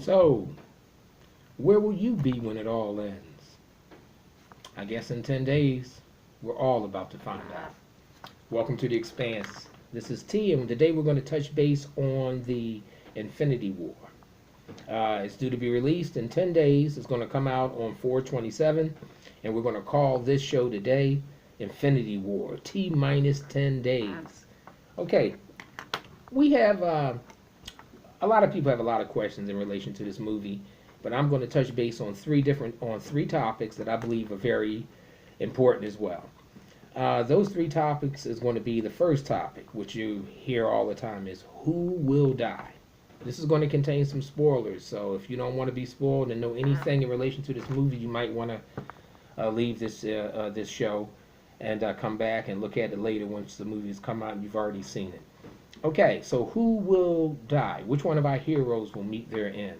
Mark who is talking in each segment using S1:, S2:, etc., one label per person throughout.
S1: So, where will you be when it all ends? I guess in 10 days, we're all about to find out. Welcome to The Expanse. This is T, and today we're going to touch base on the Infinity War. It's due to be released in 10 days. It's going to come out on 4/27, and we're going to call this show today Infinity War, T minus 10 days. Okay, we have a lot of people have a lot of questions in relation to this movie, but I'm going to touch base on three topics that I believe are very important as well. Those three topics is going to be the first topic, which you hear all the time, is who will die. This is going to contain some spoilers, so if you don't want to be spoiled and know anything in relation to this movie, you might want to leave this show and come back and look at it later once the movie has come out and you've already seen it. Okay, so who will die? Which one of our heroes will meet their end?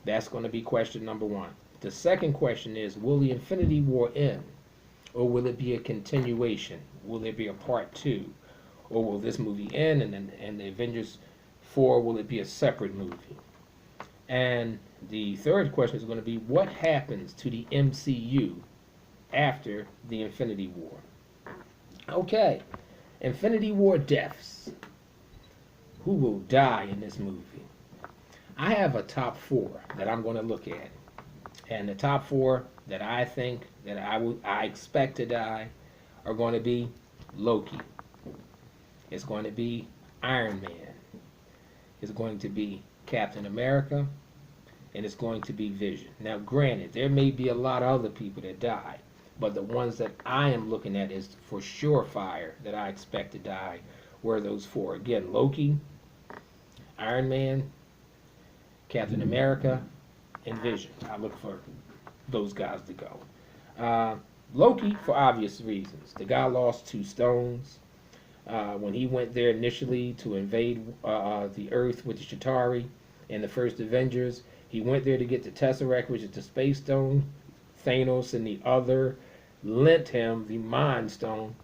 S1: That's going to be question number one. The second question is, will the Infinity War end? Or will it be a continuation? Will there be a part two? Or will this movie end and the Avengers 4, will it be a separate movie? And the third question is going to be, what happens to the MCU after the Infinity War? Okay, Infinity War deaths. Who will die in this movie? I have a top four that I'm going to look at. And the top four that I think that I expect to die are going to be Loki. It's going to be Iron Man. It's going to be Captain America. And it's going to be Vision. Now, granted, there may be a lot of other people that die, but the ones that I am looking at is for sure fire that I expect to die were those four. Again, Loki, Iron Man, Captain America, and Vision. I look for those guys to go. Loki, for obvious reasons. The guy lost 2 stones. When he went there initially to invade the Earth with the Chitauri in the first Avengers, he went there to get the Tesseract, which is the Space Stone. Thanos and the other lent him the Mind Stone.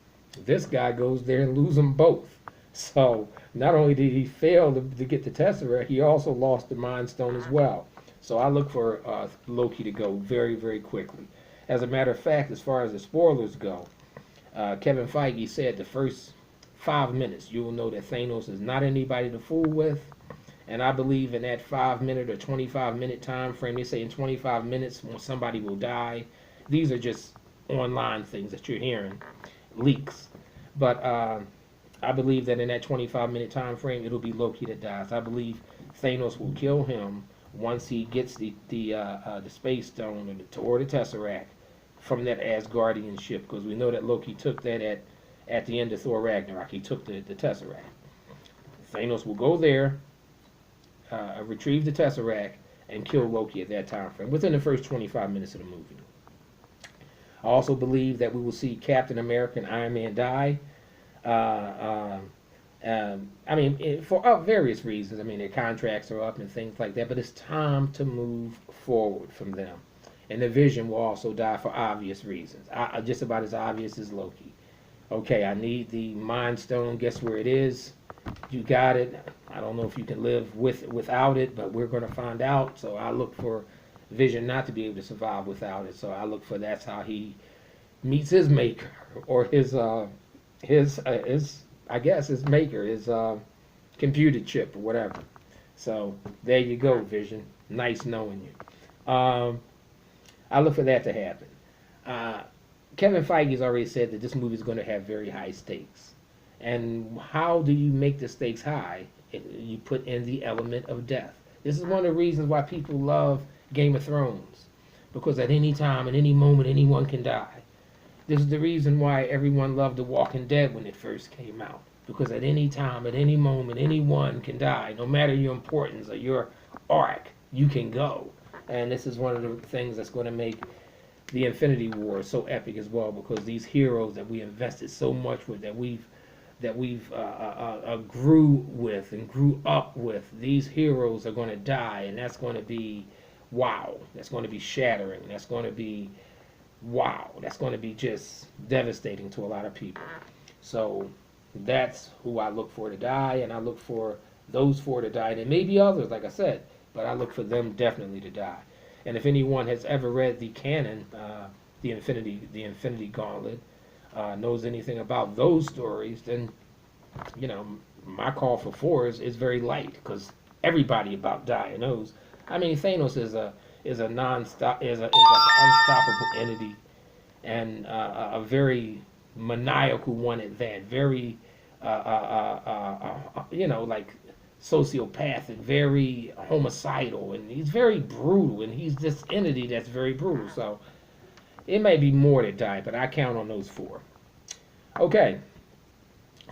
S1: This guy goes there and loses them both. So not only did he fail to get the Tesseract, he also lost the Mind Stone as well. So I look for Loki to go very, very quickly. As a matter of fact, as far as the spoilers go, Kevin Feige said the first 5 minutes you will know that Thanos is not anybody to fool with. And I believe in that 5-minute or 25-minute time frame, they say in 25 minutes somebody will die. These are just online things that you're hearing, leaks. But I believe that in that 25-minute time frame, it'll be Loki that dies. I believe Thanos will kill him once he gets the Space Stone or the Tesseract from that Asgardian ship, because we know that Loki took that at the end of Thor Ragnarok. He took the Tesseract. Thanos will go there, retrieve the Tesseract, and kill Loki at that time frame within the first 25 minutes of the movie. I also believe that we will see Captain America and Iron Man die. I mean, for various reasons. I mean, their contracts are up and things like that, but it's time to move forward from them. And the Vision will also die for obvious reasons. Just about as obvious as Loki. Okay, I need the Mind Stone. Guess where it is? You got it. I don't know if you can live without it, but we're going to find out. So I look for Vision not to be able to survive without it. So I look for that's how he meets his maker, or his I guess his maker, his computer chip or whatever. So there you go, Vision. Nice knowing you. I look for that to happen. Kevin Feige has already said that this movie is going to have very high stakes. And how do you make the stakes high? You put in the element of death. This is one of the reasons why people love Game of Thrones. Because at any time, at any moment, anyone can die. This is the reason why everyone loved The Walking Dead when it first came out. Because at any time, at any moment, anyone can die. No matter your importance or your arc, you can go. And this is one of the things that's going to make the Infinity War so epic as well. Because these heroes that we invested so much with, that we've grew with and grew up with, these heroes are going to die. And that's going to be wow. That's going to be shattering. That's going to be wow. That's going to be just devastating to a lot of people. So that's who I look for to die, and I look for those four to die. There may be others, like I said, but I look for them definitely to die. And if anyone has ever read the canon, the Infinity Gauntlet, knows anything about those stories, then you know my call for four is very light because everybody about dying knows. I mean, Thanos is a non-stop is an unstoppable entity and a very maniacal one at that. Very like sociopathic, very homicidal, and he's very brutal, and he's this entity that's very brutal. So it may be more that die, but I count on those four. Okay,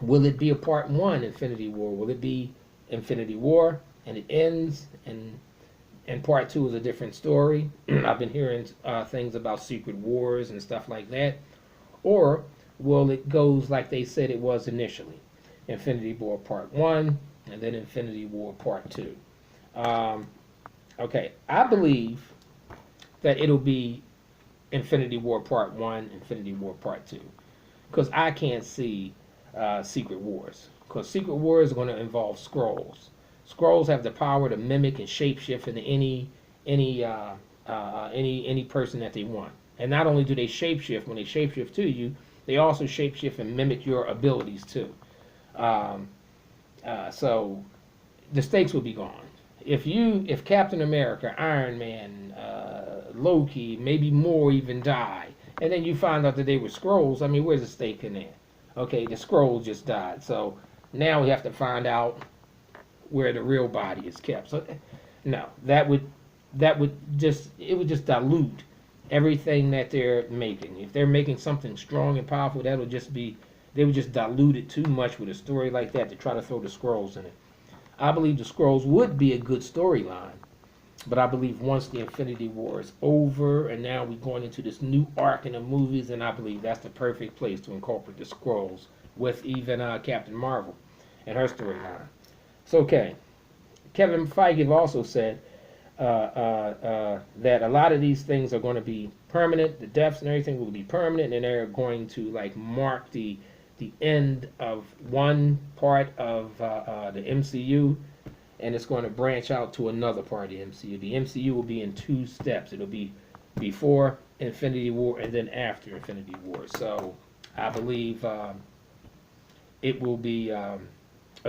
S1: will it be a part one Infinity War? Will it be Infinity War and it ends and part two is a different story? I've been hearing things about Secret Wars and stuff like that. Or will it goes like they said it was initially? Infinity War Part 1 and then Infinity War Part 2. Okay, I believe that it'll be Infinity War Part 1, Infinity War Part 2. Because I can't see Secret Wars. Because Secret Wars are going to involve scrolls. Scrolls have the power to mimic and shapeshift into any person that they want. And not only do they shapeshift, when they shapeshift to you, they also shapeshift and mimic your abilities too. So the stakes will be gone. If Captain America, Iron Man, Loki, maybe more even die, and then you find out that they were scrolls, I mean, where's the stake in there? Okay, the scrolls just died. So now we have to find out where the real body is kept. So no, it would just dilute everything that they're making. If they're making something strong and powerful, they would just dilute it too much with a story like that to try to throw the scrolls in it. I believe the scrolls would be a good storyline, but I believe once the Infinity War is over and now we're going into this new arc in the movies, and I believe that's the perfect place to incorporate the scrolls with even Captain Marvel and her storyline. So, okay, Kevin Feige also said that a lot of these things are going to be permanent. The deaths and everything will be permanent, and they're going to like mark the end of one part of the MCU, and it's going to branch out to another part of the MCU. The MCU will be in two steps. It'll be before Infinity War and then after Infinity War. So I believe it will be a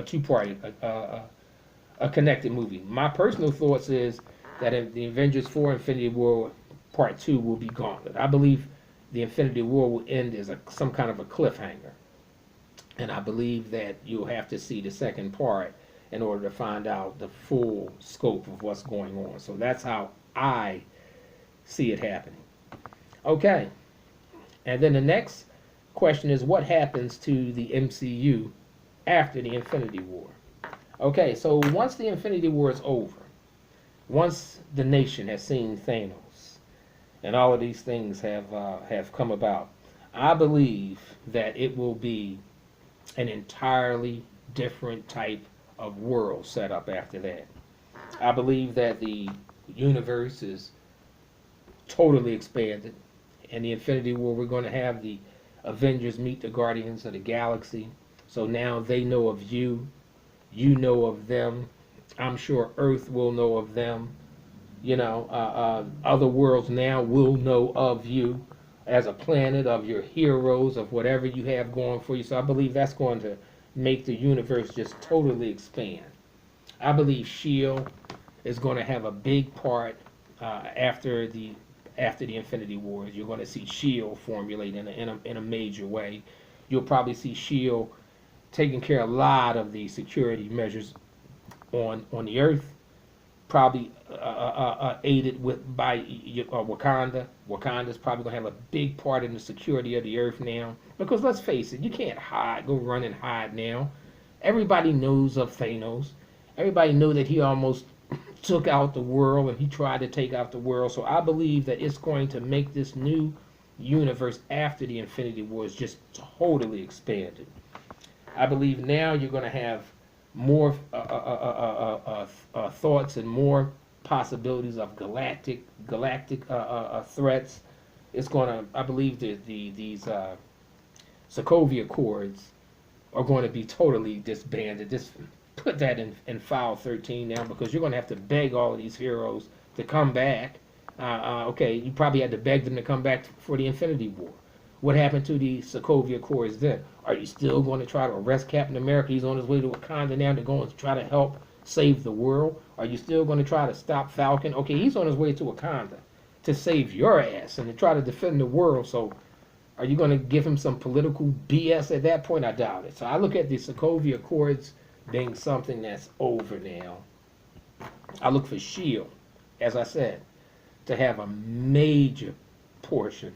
S1: two-part, a connected movie. My personal thoughts is that in the Avengers 4 Infinity War Part 2 will be Gauntlet. I believe the Infinity War will end as some kind of a cliffhanger. And I believe that you'll have to see the second part in order to find out the full scope of what's going on. So that's how I see it happening. Okay. And then the next question is, what happens to the MCU after the Infinity War? Okay, so once the Infinity War is over, once the nation has seen Thanos, and all of these things have come about, I believe that it will be an entirely different type of world set up after that. I believe that the universe is totally expanded. In the Infinity War, we're going to have the Avengers meet the Guardians of the Galaxy. So now they know of you. You know of them. I'm sure Earth will know of them. Other worlds now will know of you as a planet, of your heroes, of whatever you have going for you. So I believe that's going to make the universe just totally expand. I believe S.H.I.E.L.D. is going to have a big part after the Infinity Wars. You're going to see S.H.I.E.L.D. formulate in a major way. You'll probably see S.H.I.E.L.D. taking care of a lot of the security measures on the Earth, probably aided by Wakanda. Wakanda's probably going to have a big part in the security of the Earth now. Because let's face it, you can't go run and hide now. Everybody knows of Thanos. Everybody knew that he almost took out the world, and he tried to take out the world. So I believe that it's going to make this new universe after the Infinity Wars just totally expanded. I believe now you're going to have more thoughts and more possibilities of galactic threats. It's going to, I believe, these Sokovia Accords are going to be totally disbanded, just put that in file 13 now, because you're going to have to beg all of these heroes to come back. Okay, you probably had to beg them to come back for the Infinity War. What happened to the Sokovia Accords then? Are you still going to try to arrest Captain America? He's on his way to Wakanda now to go and try to help save the world. Are you still going to try to stop Falcon? Okay, he's on his way to Wakanda to save your ass and to try to defend the world. So are you going to give him some political BS at that point? I doubt it. So I look at the Sokovia Accords being something that's over now. I look for S.H.I.E.L.D., as I said, to have a major portion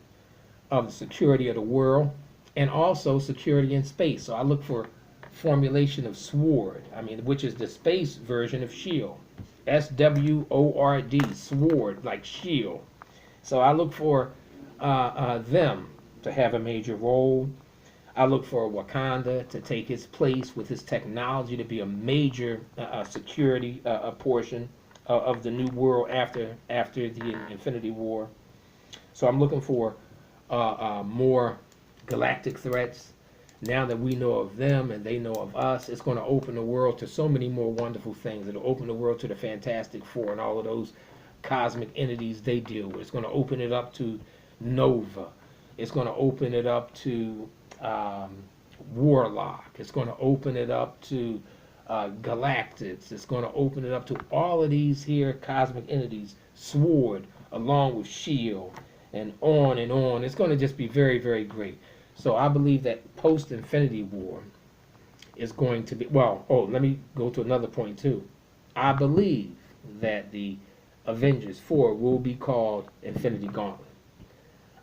S1: of the security of the world, and also security in space. So I look for formulation of SWORD, which is the space version of S.H.I.E.L.D. S-W-O-R-D, SWORD, like S.H.I.E.L.D. So I look for them to have a major role. I look for Wakanda to take its place with its technology to be a major security portion of the new world after the Infinity War. So I'm looking for more galactic threats. Now that we know of them and they know of us, it's going to open the world to so many more wonderful things. It'll open the world to the Fantastic Four and all of those cosmic entities they deal with. It's going to open it up to Nova. It's going to open it up to Warlock. It's going to open it up to Galactus. It's going to open it up to all of these here cosmic entities, SWORD, along with S.H.I.E.L.D., and on and on. It's going to just be very, very great. So I believe that post-Infinity War is going to be, let me go to another point too. I believe that the Avengers 4 will be called Infinity Gauntlet.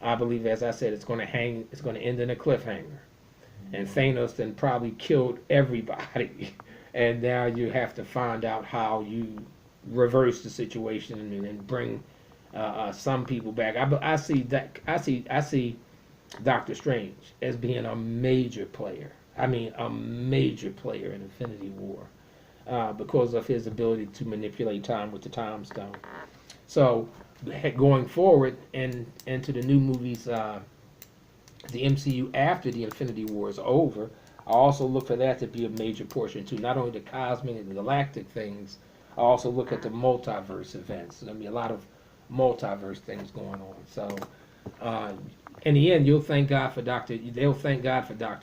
S1: I believe, as I said, it's going to end in a cliffhanger. And Thanos then probably killed everybody. And now you have to find out how you reverse the situation and bring some people back. I see Doctor Strange as being a major player. A major player in Infinity War because of his ability to manipulate time with the Time Stone. So going forward and into the new movies, the MCU after the Infinity War is over, I also look for that to be a major portion too. Not only the cosmic and galactic things, I also look at the multiverse events. There'll be a lot of multiverse things going on. So in the end, they'll thank God for Doctor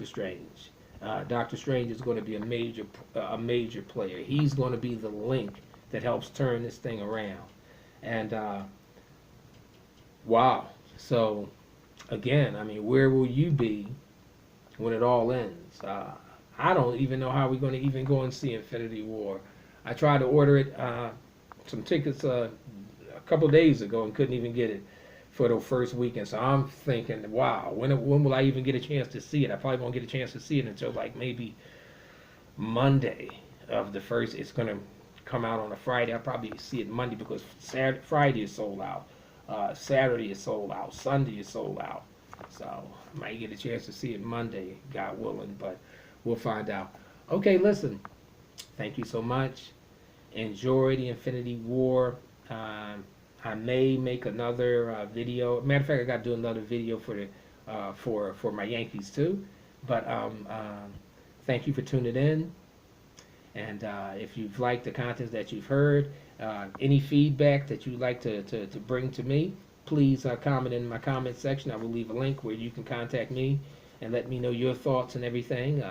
S1: Strange. Doctor Strange is going to be a major player. He's going to be the link that helps turn this thing around. And wow. So again, where will you be when it all ends? I don't even know how we're going to even go and see Infinity War. I tried to order it, some tickets a couple days ago, and couldn't even get it for the first weekend. So I'm thinking, wow, when will I even get a chance to see it? I probably won't get a chance to see it until like maybe Monday of the first. It's going to come out on a Friday. I'll probably see it Monday because Friday is sold out. Saturday is sold out. Sunday is sold out. So I might get a chance to see it Monday, God willing, but we'll find out. Okay, listen. Thank you so much. Enjoy the Infinity War. I may make another video. Matter of fact, I got to do another video for the for my Yankees too. But thank you for tuning in. And if you've liked the content that you've heard, any feedback that you'd like to bring to me, please comment in my comment section. I will leave a link where you can contact me and let me know your thoughts and everything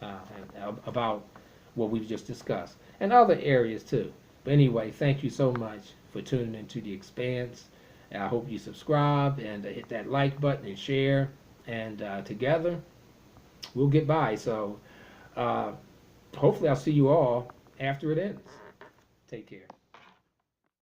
S1: about what we've just discussed, and other areas too. But anyway, thank you so much for tuning into The Expanse. And I hope you subscribe and hit that like button and share, and together we'll get by. So hopefully I'll see you all after it ends. Take care.